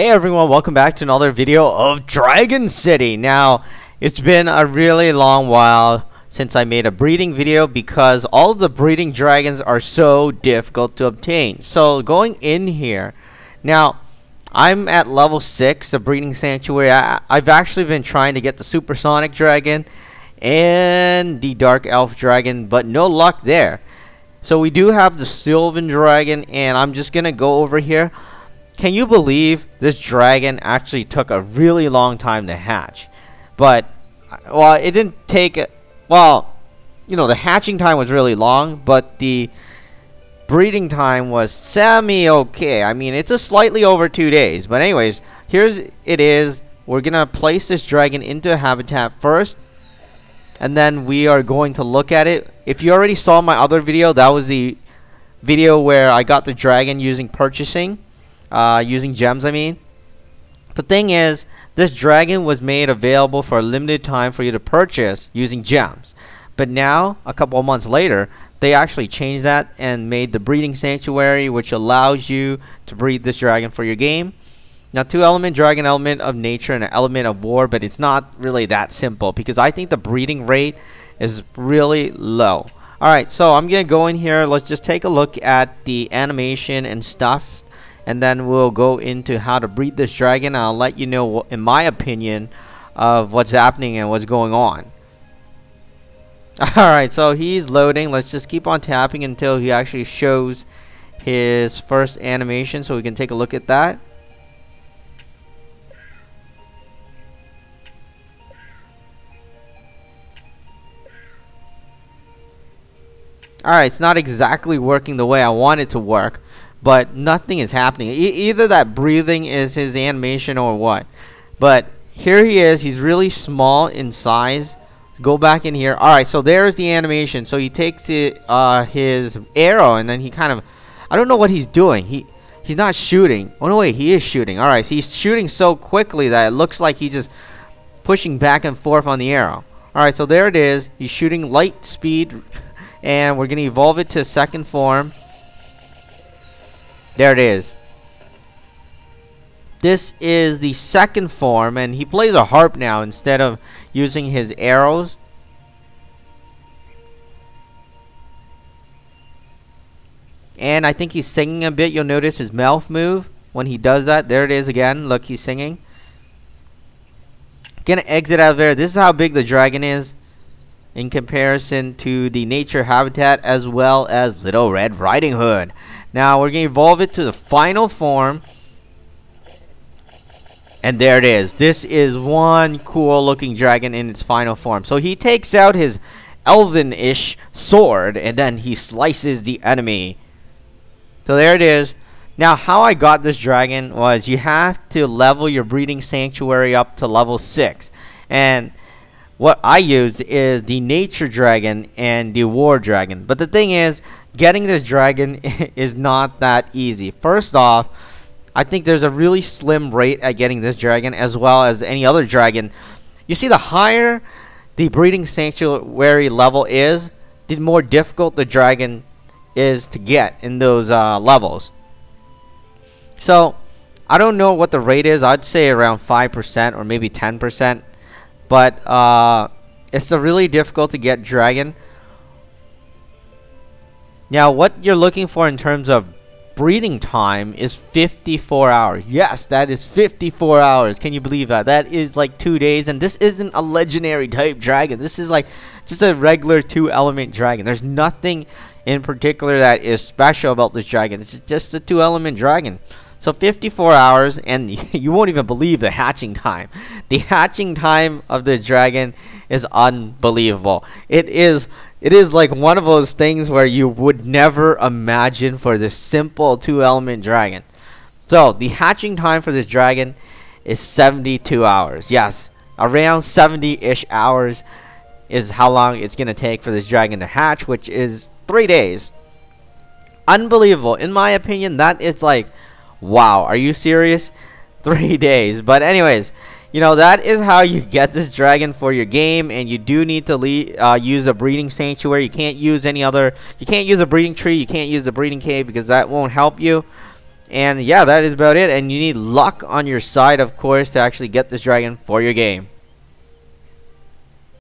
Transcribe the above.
Hey everyone, welcome back to another video of Dragon City. Now, it's been a really long while since I made a breeding video because all of the breeding dragons are so difficult to obtain. So going in here, now I'm at level 6, the breeding sanctuary. I've actually been trying to get the supersonic dragon and the dark elf dragon, but no luck there. So we do have the Sylvan dragon, and I'm just gonna go over here. Can you believe this dragon actually took a really long time to hatch? But, well, it didn't take, well, you know, the hatching time was really long, but the breeding time was semi-okay. I mean, it's just slightly over 2 days. But anyways, here's it is. We're going to place this dragon into a habitat first, and then we are going to look at it. If you already saw my other video, that was the video where I got the dragon using purchasing. Using gems, I mean. The thing is, this dragon was made available for a limited time for you to purchase using gems. But now, a couple of months later, they actually changed that and made the breeding sanctuary, which allows you to breed this dragon for your game. Now, 2-element dragon, element of nature, and an element of war, but it's not really that simple because I think the breeding rate is really low. Alright, so I'm going to go in here. Let's just take a look at the animation and stuff. And then we'll go into how to breed this dragon. I'll let you know, in my opinion, of what's happening and what's going on. Alright, so he's loading. Let's just keep on tapping until he actually shows his first animation so we can take a look at that. Alright, it's not exactly working the way I want it to work, but nothing is happening. Either that breathing is his animation or what. But here he is. He's really small in size. Go back in here. Alright, so there's the animation. So he takes it, his arrow, and then he kind of, I don't know what he's doing. He's not shooting. Oh no, wait, he is shooting. Alright, so he's shooting so quickly that it looks like he's just pushing back and forth on the arrow. Alright, so there it is. He's shooting light speed, and we're going to evolve it to second form. There it is. This is the second form, and he plays a harp now instead of using his arrows. And I think he's singing a bit. You'll notice his mouth move when he does that. There it is again. Look, he's singing. Gonna exit out of there. This is how big the dragon is in comparison to the nature habitat as well as Little Red Riding Hood. Now we're going to evolve it to the final form. And there it is. This is one cool looking dragon in its final form. So he takes out his elven-ish sword and then he slices the enemy. So there it is. Now how I got this dragon was you have to level your breeding sanctuary up to level 6. And what I used is the nature dragon and the war dragon. But the thing is, getting this dragon is not that easy. First off, I think there's a really slim rate at getting this dragon as well as any other dragon. You see, the higher the breeding sanctuary level is, the more difficult the dragon is to get in those levels. So, I don't know what the rate is. I'd say around 5% or maybe 10%. But it's a really difficult to get dragon. Now, what you're looking for in terms of breeding time is 54 hours. Yes, that is 54 hours. Can you believe that? That is like 2 days. And this isn't a legendary type dragon. This is like just a regular 2-element dragon. There's nothing in particular that is special about this dragon. It's just a 2-element dragon. So 54 hours, and you won't even believe the hatching time. The hatching time of the dragon is unbelievable. It is like one of those things where you would never imagine for this simple 2-element dragon. So the hatching time for this dragon is 72 hours. Yes, around 70-ish hours is how long it's going to take for this dragon to hatch, which is 3 days. Unbelievable. In my opinion, that is like, wow, are you serious? 3 days. But anyways, you know, that is how you get this dragon for your game, and you do need to use a breeding sanctuary. You can't use any other, you can't use a breeding tree, you can't use a breeding cave because that won't help you. And yeah, that is about it. And you need luck on your side, of course, to actually get this dragon for your game.